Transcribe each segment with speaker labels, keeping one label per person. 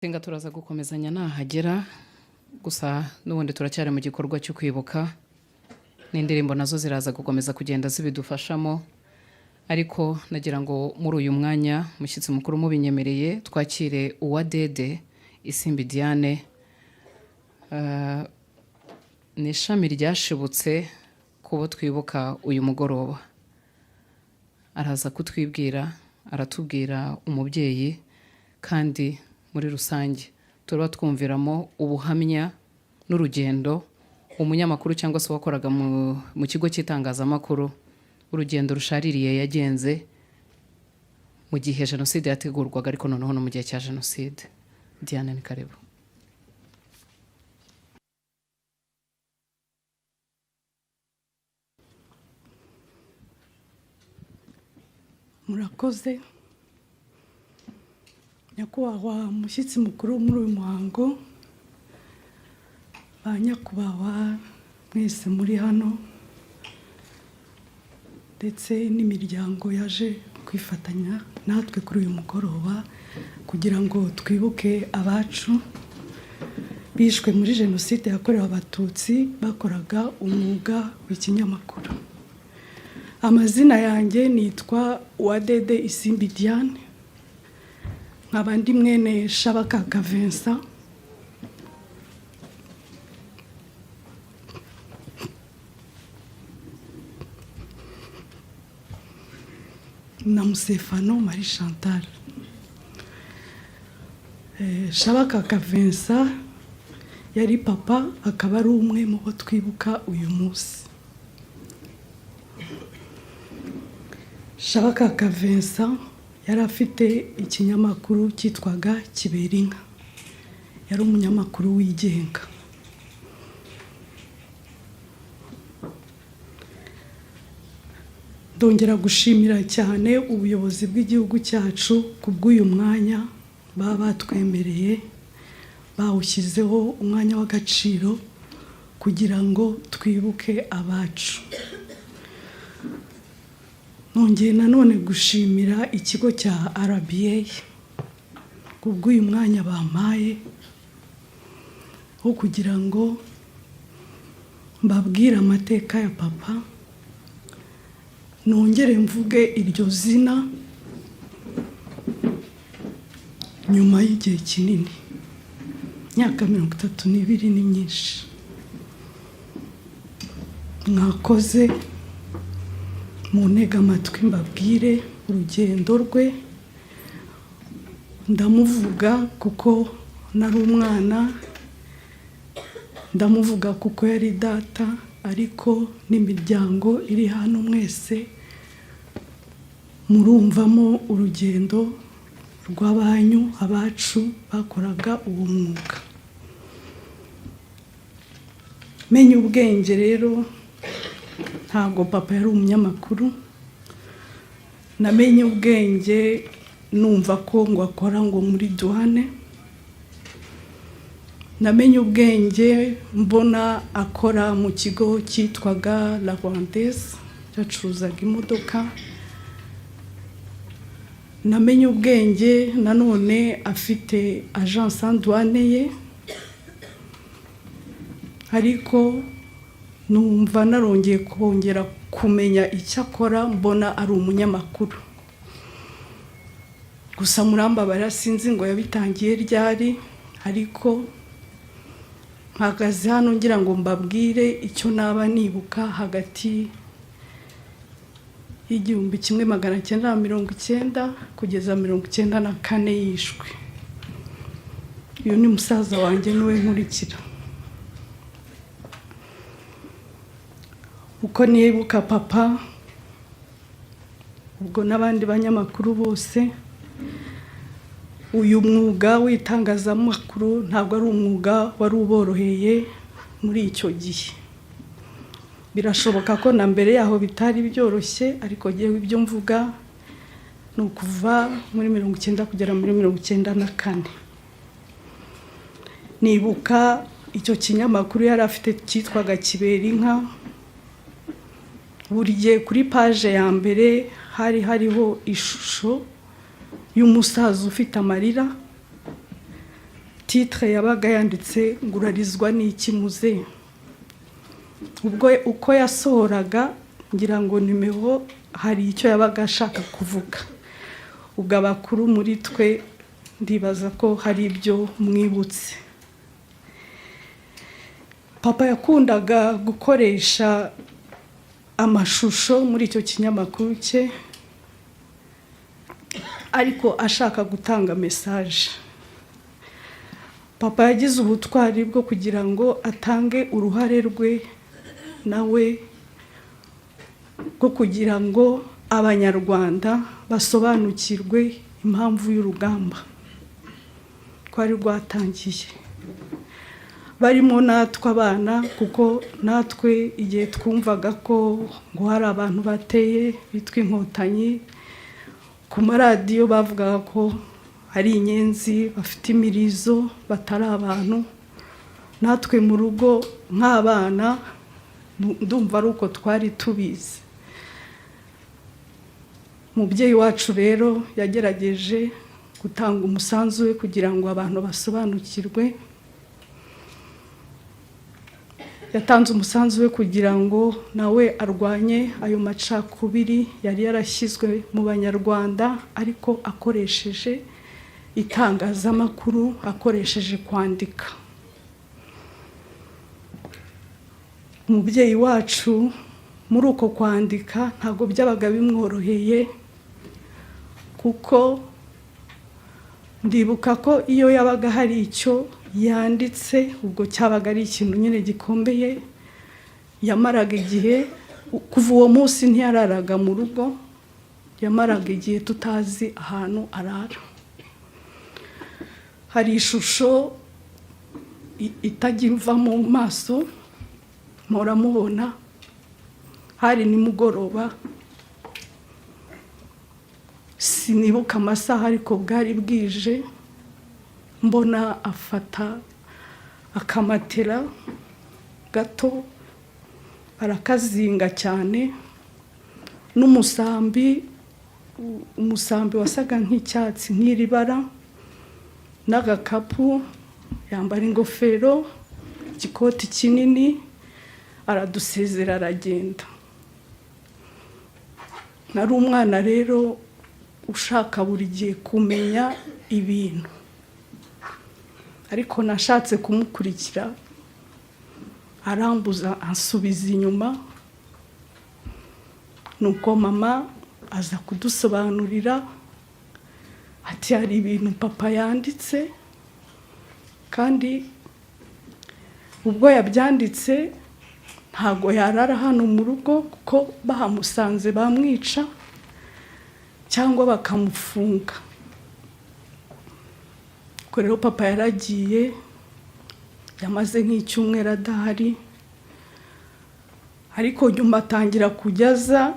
Speaker 1: Senga turaza gukomezanya nahagera gusa n'ubundi turacyari mu gikorwa cyo kwibuka n'indirimbo nazo ziraza gukomeza kugenda zibidufashamo ariko nagira ngo muri uyu mwanya mushyitsi mukuru mubinyemereye twakire Uwadede Isimbi Diane ni ishami ryashibutse kubo twibuka uyu mugoroba araza kutwibwira aratubwira umubyeyi kandi muri rusange turaba twumviramo ubuhamya n'urugendo umunyamakuru cyangwa se wakoraga mu kigo cy'itangazamakuru urugendo rushaririye yagenze mu gihe jenoside yategurwaga ariko noneho no mu gihe cya jenoside. Diane ni karibu.
Speaker 2: Murakoze nyakubahwa mushyitsi mukuru muri uyu muhango, ba nyakubahwa mwese muri hano ndetse n'imiryango yaje kwifatanya natwe kuri uyu mugoroba kugira ngo twibuke abacu bishwe muri jenoside yakorewe abatutsi bakoraga umwuga w'ikinyamakuru. Amazina yanjye nitwa Uwadede Isimbi Diane, nkaba ndi mwene Shabakaka Vincent na Musefano Marie Chantal. Shabakaka Vincent yari papa akaba ari umwe mu bo twibuka uyu munsi. Shabakaka Vincent yari afite ikinyamakuru cyitwaga Kiberinka, yari umunyamakuru wigenga. Ndongera gushimira cyane ubuyobozi bw'igihugu cyacu kubw'uyu mwanya baba batwemereye, bawushyizeho umwanya w'agaciro kugira ngo twibuke abacu. Nongeye nanone gushimira ikigo cya RBA kubw'uyu mwanya bampaye wo kugira ngo mbabwire amateka ya papa, nongere mvuge iryo zina nyuma y'igihe kinini. Imyaka 32 ni myinshi. Mwakoze muntega amatwi mbabwire urugendo rwe. Ndamuvuga kuko nari umwana, ndamuvuga kuko yari data, ariko n'imiryango iri hano mwese murumvamo urugendo rw'abanyu abacu bakoraga uwo mwuga. Menye ubwenge rero ntabwo papa yari umunyamakuru. Namenye ubwenge numva ko ngo akora ngo muri douane. Namenye ubwenge mbona akora mu kigo cyitwaga La Rwandaise cyacuruzaga imodoka. Namenye ubwenge nanone afite agence en douane ye, ariko numva narongeye kongera kumenya icyo akora, mbona ari umunyamakuru. Gusa murambabarira sinzi ngo yabitangiye ryari, ariko mpagaze hano ngira ngo mbabwire icyo naba nibuka hagati y'1990 kugeza 1994 yishwe. Uyu ni musaza wanjye niwe nkurikira. Uko nibuka papa ubwo n'abandi banyamakuru bose, uyu mwuga w'itangazamakuru ntabwo ari umwuga wari uboroheye muri icyo gihe. Birashoboka ko na mbere yaho bitari byoroshye, ariko ngewe ibyo mvuga ni ukuva muri 1990 kugera muri 1994. Nibuka icyo kinyamakuru yari afite cyitwaga Kiberinka. Buri gihe kuri page ya mbere hari hariho ishusho y'umusaza ufite amarira titre yabaga yanditse ngo urarizwa n'iki muze. Ubwo uko yasohoraga ngira ngo nimero hari icyo yabaga ashaka kuvuga. Ubwo abakuru muri twe ndibaza ko hari ibyo mwibutse. Papa yakundaga gukoresha amashusho muri icyo kinyamakuru cye, ariko ashaka gutanga message. Papa yagize ubutwari bwo kugira ngo atange uruhare rwe nawe bwo kugira ngo abanyarwanda basobanukirwe impamvu y'urugamba twari rwatangiye, barimo natwe abana, kuko natwe igihe twumvaga ko ngo hari abantu bateye bitwa inkotanyi, ku maradiyo bavugaga ko hari inyenzi bafite imirizo batari abantu. Natwe mu rugo nk'abana ndumva ari uko twari tubizi. Umubyeyi wacu rero yagerageje gutanga umusanzu we kugira ngo abantu basobanukirwe. Yatanze umusanzu we kugira ngo nawe arwanye ayo macakubiri yari yarashyizwe mu banyarwanda, ariko akoresheje itangazamakuru, akoresheje kwandika. Umubyeyi wacu muri uko kwandika ntabwo byabaga bimworoheye, kuko ndibuka ko iyo yabaga hari icyo yanditse, ubwo cyabaga ari ikintu nyine gikomeye, yamaraga igihe, kuva uwo munsi ntiyararaga mu rugo, yamaraga igihe tutazi ahantu arara. Hari ishusho itajya imva mu maso, mpora mubona, hari nimugoroba, sinibuka amasaha ariko bwari bwije, mbona afata akamatera gato arakazinga cyane, n'umusambi, umusambi wasaga nk'icyatsi nk'iri bara, n'agakapu, yambara ingofero, igikoti kinini, aradusezera aragenda. Nari umwana rero ushaka buri gihe kumenya ibintu, ariko nashatse kumukurikira, arambuza ansubiza inyuma. Nuko mama aza kudusobanurira ati hari ibintu papa yanditse, kandi ubwo yabyanditse ntago yarara hano mu rugo, kuko bahamusanze bamwica cyangwa bakamufunga. Ubwo rero papa yaragiye, yamaze nk'icyumweru adahari, ariko nyuma atangira kujyaza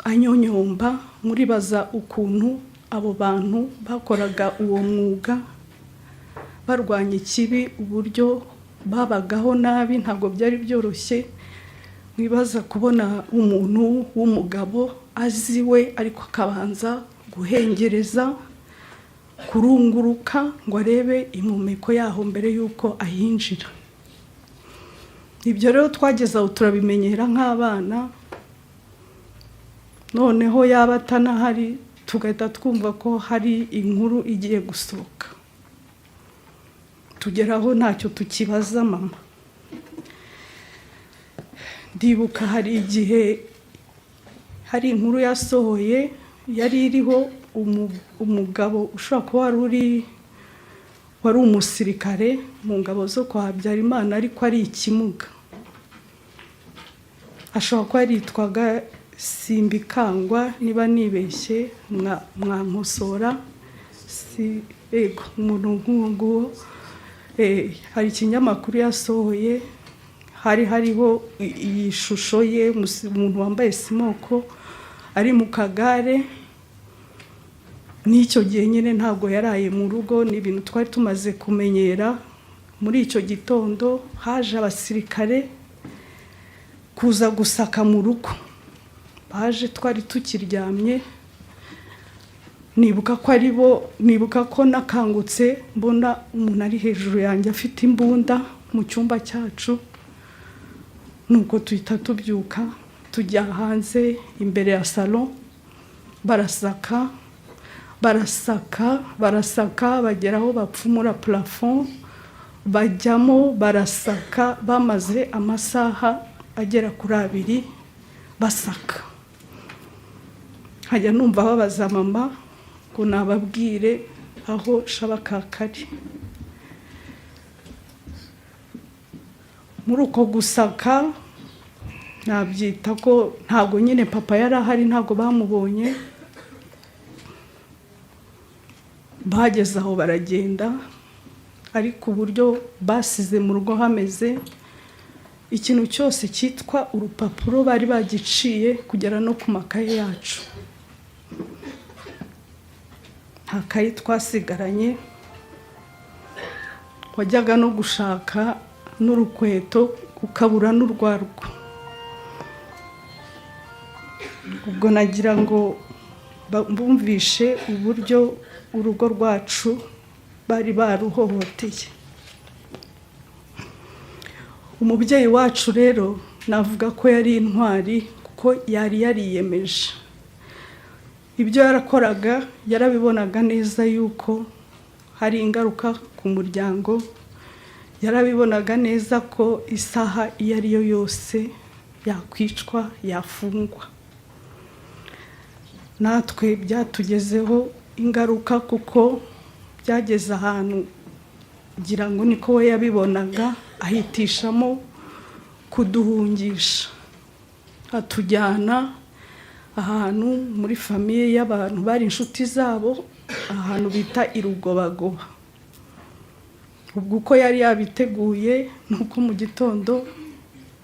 Speaker 2: anyonyomba. Muribaza ukuntu abo bantu bakoraga uwo mwuga barwanya ikibi, uburyo babagaho nabi, ntabwo byari byoroshye. Mwibaza kubona umuntu w'umugabo aziwe, ariko akabanza guhengereza, kurunguruka ngo arebe impumeko yaho mbere y'uko ahinjira. Ibyo rero twageze aho turabimenyera nk'abana, noneho yaba atanahari tugahita twumva ko hari inkuru igiye gusohoka, tugeraho ntacyo tukibaza mama. Ndibuka hari igihe hari inkuru yasohoye yari iriho umugabo ushobora kuba wari umusirikare mu ngabo zo kwa Habyarimana, ariko ari ikimuga. Ashobora kuba yaritwaga Simbikangwa, niba nibeshye mwankosora, si ego umuntu nk'uwo. Hari ikinyamakuru yasohoye, hariho iyi shusho ye, umuntu wambaye simoko ari mu kagare. N'icyo gihe nyine ntabwo yaraye mu rugo, ni ibintu twari tumaze kumenyera. Muri icyo gitondo haje abasirikare kuza gusaka mu rugo, baje twari tukiryamye, nibuka ko nakangutse mbona umuntu ari hejuru yanjye afite imbunda mu cyumba cyacu, nuko tuhita tubyuka tujya hanze imbere ya salon, barasaka bagera aho bapfumura plafond, bajyamo barasaka, bamaze amasaha agera kuri 2 basaka. Hajya numva babaza mama ngo nababwire aho Shabaka kari. Muri uko gusaka nabyita ko ntabwo nyine papa yari ahari, ntabwo bamubonye. Bageze aho baragenda, ariko uburyo basize mu rugo hameze, ikintu cyose cyitwa urupapuro bari bagiciye kugera no ku makaye yacu. Nta kayi twasigaranye, wajyaga no gushaka n'urukweto ukabura n'urwarwo. Ubwo nagira ngo bumvishe uburyo urugo rwacu bari baruhohoteye. Umubyeyi wacu rero navuga ko yari intwari, kuko yari yariyemeje. Ibyo yarakoraga yarabibonaga neza yuko hari ingaruka ku muryango, yarabibonaga neza ko isaha iyo ari yo yose yakwicwa, yafungwa. Natwe byatugezeho ingaruka, kuko byageze ahantu ngira ngo niko we yabibonaga, ahitishamo kuduhungisha, atujyana ahantu muri famiye y'abantu bari inshuti zabo, ahantu bita Irugobagoba. Ubwo uko yari yabiteguye nuko mu gitondo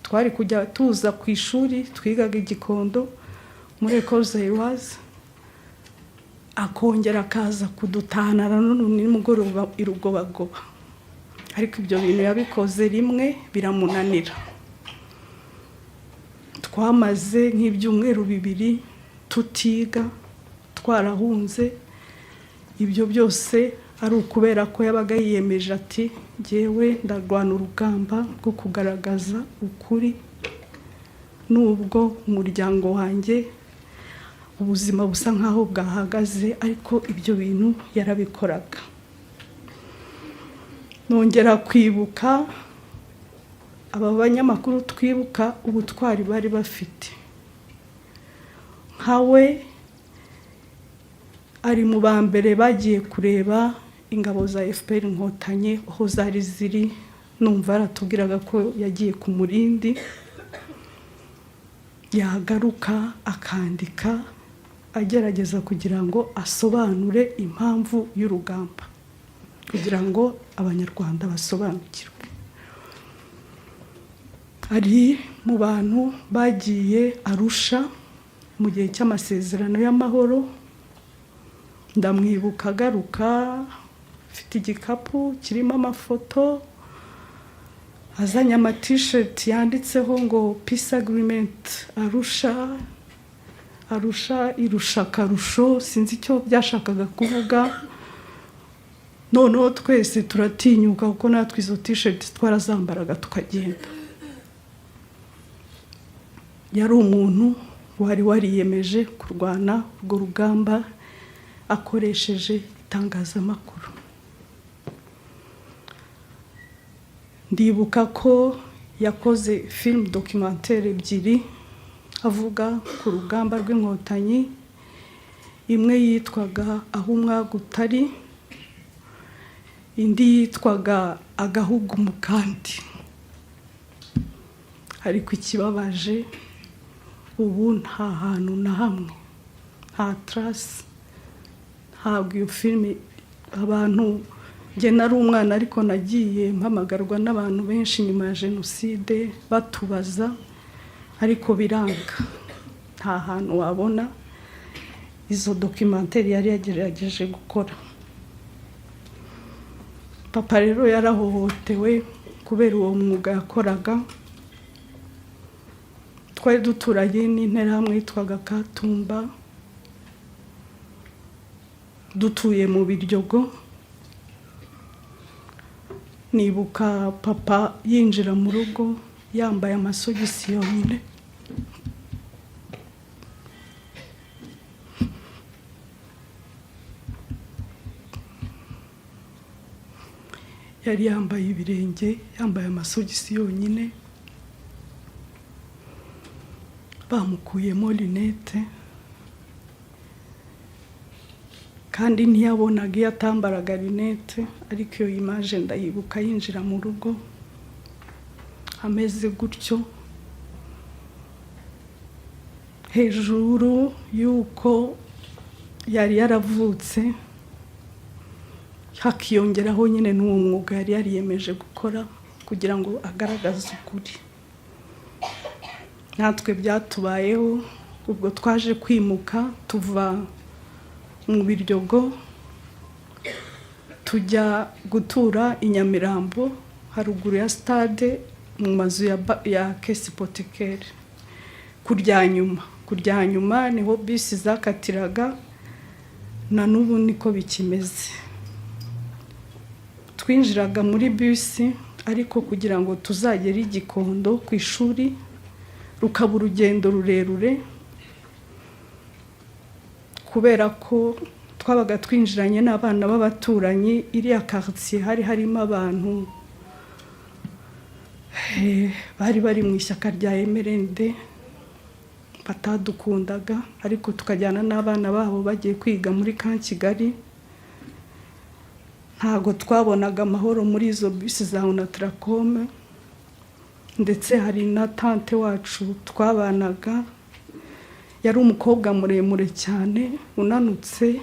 Speaker 2: twari kujya tuza ku ishuri, twigaga Igikondo muri Ecole Zairoise, akongera akaza kudutahana none nimugoroba Irugobagoba. Ariko ibyo bintu yabikoze rimwe biramunanira. Twamaze nk'ibyumweru 2 tutiga, twarahunze. Ibyo byose ari ukubera ko yabaga yiyemeje ati jyewe ndarwana urugamba rwo kugaragaza ukuri, nubwo umuryango wanjye ubuzima busa nkaho bwahagaze, ariko ibyo bintu yarabikoraga. Nongera kwibuka aba banyamakuru, twibuka ubutwari bari bafite. Nkawe ari mu bambere bagiye kureba ingabo za FPR Inkotanyi aho zari ziri, numva aratubwiraga ko yagiye ku Murindi, yagaruka akandika agerageza kugira ngo asobanure impamvu y'urugamba, kugira ngo abanyarwanda basobanukirwe. Ari mu bantu bagiye Arusha mu gihe cy'amasezerano y'amahoro. Ndamwibuka agaruka afite igikapu kirimo amafoto, azanye t-shirt yanditseho ngo Peace Agreement Arusha, Arusha irusha karusho, sinzi icyo byashakaga kuvuga. Noneho twese turatinyuka, kuko natwe izo t-shirt twarazambaraga tukagenda. Yari umuntu wari wariyemeje kurwana urwo rugamba akoresheje itangazamakuru. Ndibuka ko yakoze film documentaire 2 avuga ku rugamba rw'Inkotanyi. Imwe yitwaga Aho Umwaga Utari, indi yitwaga Agahugu mu Kandi. Ariko ikibabaje, ubu nta hantu na hamwe, nta trace, ntabwo iyo filime abantu. Njye nari umwana, ariko nagiye mpamagarwa n'abantu benshi nyuma ya Jenoside batubaza, ariko biranga. Nta hantu wabona izo documentaire yari yagerageje gukora. Papa rero yarahohotewe kubera uwo mwuga yakoraga. Twari duturanye n'interahamwe yitwaga Katumba. dutuye mu Biryogo, nibuka papa yinjira mu rugo yambaye amasogisi yonyine, yari yambaye ibirenge, yambaye amasogisi yonyine, bamukuyemo lunette kandi ntiyabonaga iyo atambaraga lunette, ariko iyo image ndayibuka yinjira mu rugo ameze gutyo. Hejuru yuko yari yaravutse hakiyongeraho nyine n'uwo mwuga yari yariyemeje gukora kugira ngo agaragaze ukuri. Natwe byatubayeho ubwo twaje kwimuka tuva mu Biryogo tujya gutura i Nyamirambo haruguru ya stade mu mazu ya Caisse Hypothécaire. Kurya nyuma niho bisi zakatiraga, na n'ubu niko bikimeze. Twinjiraga muri bisi ariko kugira ngo tuzagere i Gikondo ku ishuri rukaba urugendo rurerure, kubera ko twabaga twinjiranye n'abana b'abaturanyi. Iriya quartier hari harimo abantu bari mu ishyaka rya MRND batadukundaga, ariko tukajyana n'abana babo bagiye kwiga muri Camp Kigali. Ntago twabonaga amahoro muri izo bisi za Onatracom, ndetse hari na tante wacu twabanaga, yari umukobwa muremure cyane unanutse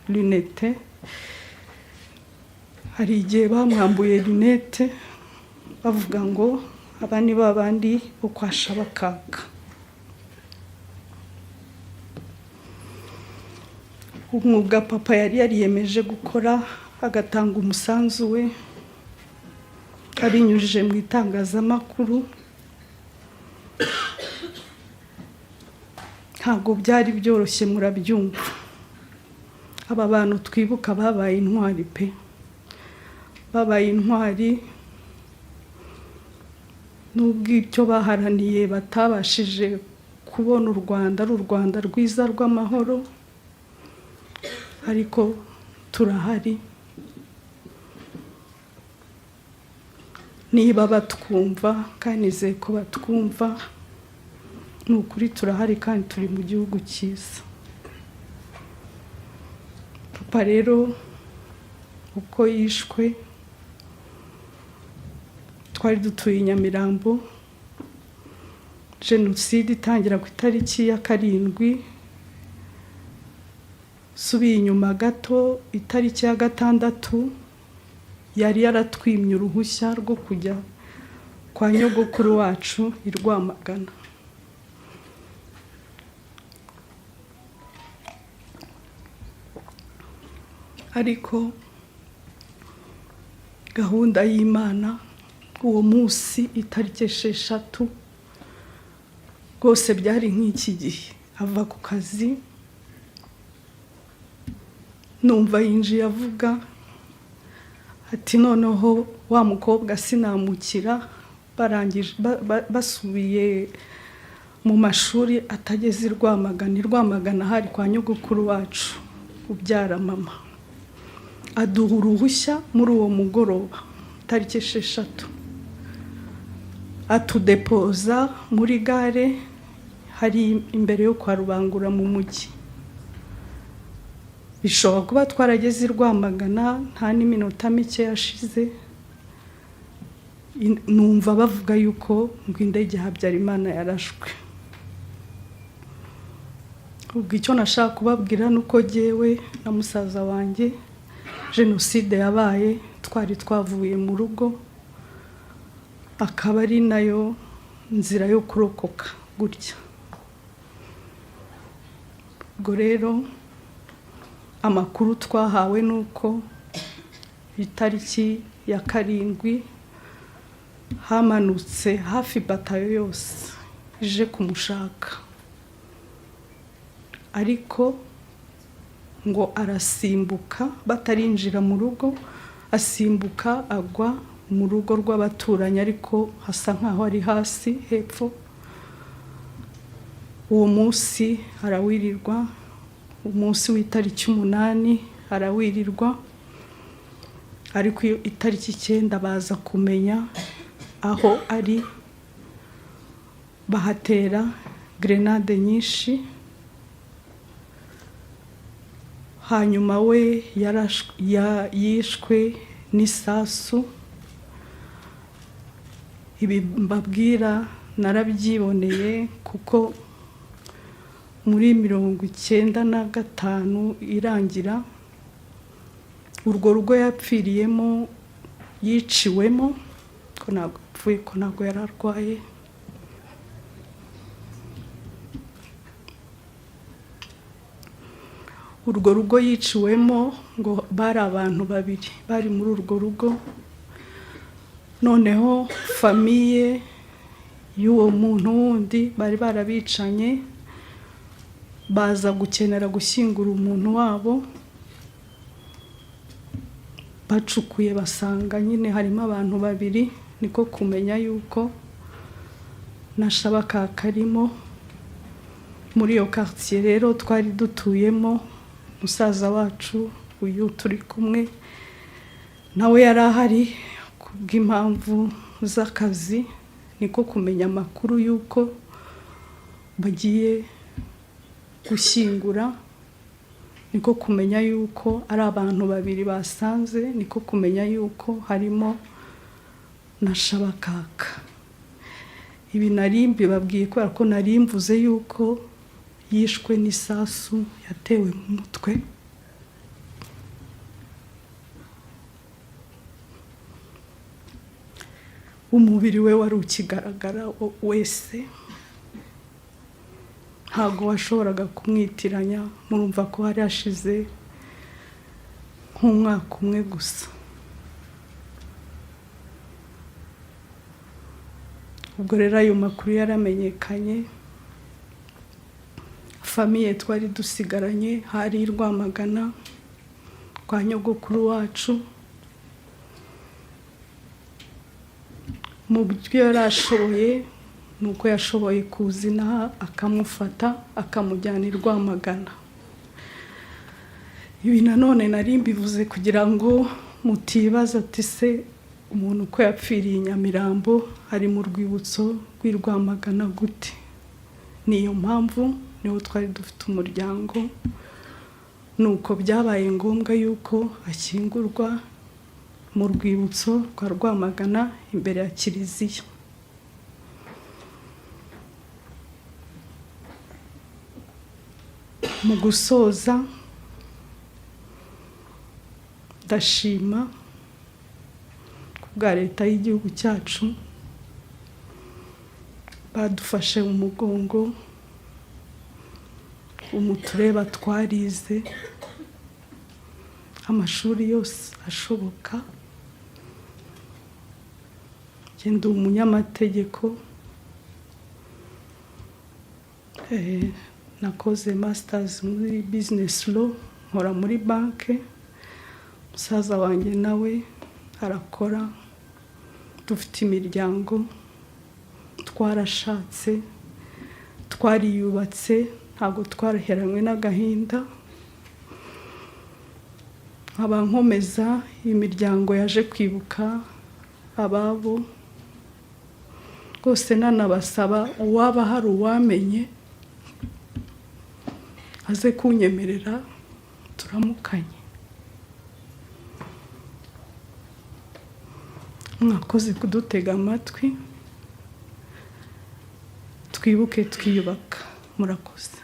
Speaker 2: lunette. Hari igihe bamwambuye lunette bavuga ngo aba ni babandi bo kwa Shabakaka. Umwuga papa yari yariyemeje gukora agatanga umusanzu we abinyujije mu itangazamakuru, ntabwo byari byoroshye, murabyumva. Aba bantu twibuka babaye intwari pe, babaye intwari. Nubwo icyo baharaniye batabashije kubona u Rwanda ari u Rwanda rwiza rw'amahoro, ariko turahari. Niba batwumva kandi nizeye ko batwumva, ni ukuri turahari kandi turi mu gihugu cyiza. Papa rero uko yishwe, twari dutuye i Nyamirambo, jenoside itangira ku itariki ya 7, subiye inyuma gato itariki ya 6 yari yaratwimye uruhushya rwo kujya kwa nyogokuru wacu i Rwamagana. Ariko gahunda y'Imana uwo munsi itariki 6 rwose byari nk'iki gihe. Ava ku kazi numva yinjiye avuga ati noneho wa mukobwa sinamukira, barangije basubiye mu mashuri atageze i Rwamagana. I Rwamagana hari kwa nyogokuru wacu ubyara mama. Aduha uruhushya muri uwo mugoroba tariki 6, atudepoza muri gare hari imbere yo kwa Rubangura mu mujyi. Bishobora kuba twarageze i Rwamagana nta n'iminota mike yashize, numva bavuga yuko ngo indege Habyarimana yarashwe. Ubwo icyo nashaka kubabwira nuko jyewe na musaza wanjye jenoside yabaye, twari twavuye mu rugo, akaba ari nayo nzira yo kurokoka gutya. Ubwo rero amakuru twahawe nuko itariki ya 7 hamanutse hafi batayo yose ije kumushaka, ariko ngo arasimbuka batarinjira mu rugo, asimbuka agwa mu rugo rw'abaturanyi ariko hasa nkaho ari hasi hepfo. Uwo munsi arawirirwa, umunsi w'itariki 8 arawirirwa, ariko itariki 9 baza kumenya aho ari, bahatera grenade nyinshi. Hanyuma we yishwe n'isasu. Ibi mbabwira narabyiboneye kuko muri 1995 irangira, urwo rugo yapfiriyemo yiciwemo, ko ntabwo apfuye, ko ntabwo yararwaye. Urwo rugo yiciwemo ngo bari abantu 2 bari muri urwo rugo. Noneho famiye y'uwo muntu wundi bari barabicanye, baza gukenera gushyingura umuntu wabo. Bacukuye basanga nyine harimo abantu 2, niko kumenya yuko na Shabaka karimo. Muri iyo quartier rero twari dutuyemo, musaza wacu uyu turi kumwe nawe yari ahari kubw'impamvu z'akazi, niko kumenya amakuru yuko bagiye gushyingura, niko kumenya yuko ari abantu 2 basanze, niko kumenya yuko harimo na Shabakaka. Ibi nari mbibabwiye kubera ko nari mvuze yuko yishwe n'isasu yatewe mu mutwe. Umubiri we wari ukigaragara wese, ntabwo washoboraga kumwitiranya. Murumva ko hari hashize nk'umwaka umwe gusa. Ubwo rero ayo makuru yaramenyekanye. Famiye twari dusigaranye hari Rwamagana kwa nyogokuru wacu. Mu buryo yarashoboye nuko yashoboye kuzina akamufata akamujyana i Rwamagana. Ibi nanone nari mbivuze kugira ngo mutibaza ati se umuntu ko yapfiriye i Nyamirambo ari mu rwibutso rw'i Rwamagana gute? Niyo mpamvu niho twari dufite umuryango, nuko byabaye ngombwa yuko ashyingurwa mu rwibutso rwa Rwamagana imbere ya kiliziya. Mu gusoza ndashima kubwa leta y'igihugu cyacu, badufashe umugongo, umutureba twarize amashuri yose ashoboka. Ndi umunyamategeko, nakoze masters muri business law, nkora muri banke. Musaza wanjye nawe arakora, dufite imiryango, twarashatse, twariyubatse, ntabwo twaraheranywe n'agahinda. Nkaba nkomeza imiryango yaje kwibuka ababo. Rwose nanabasaba uwaba hari uwamenye aze kunyemerera turamukanye. Mwakoze kudutega amatwi, twibuke twiyubaka. Murakoze.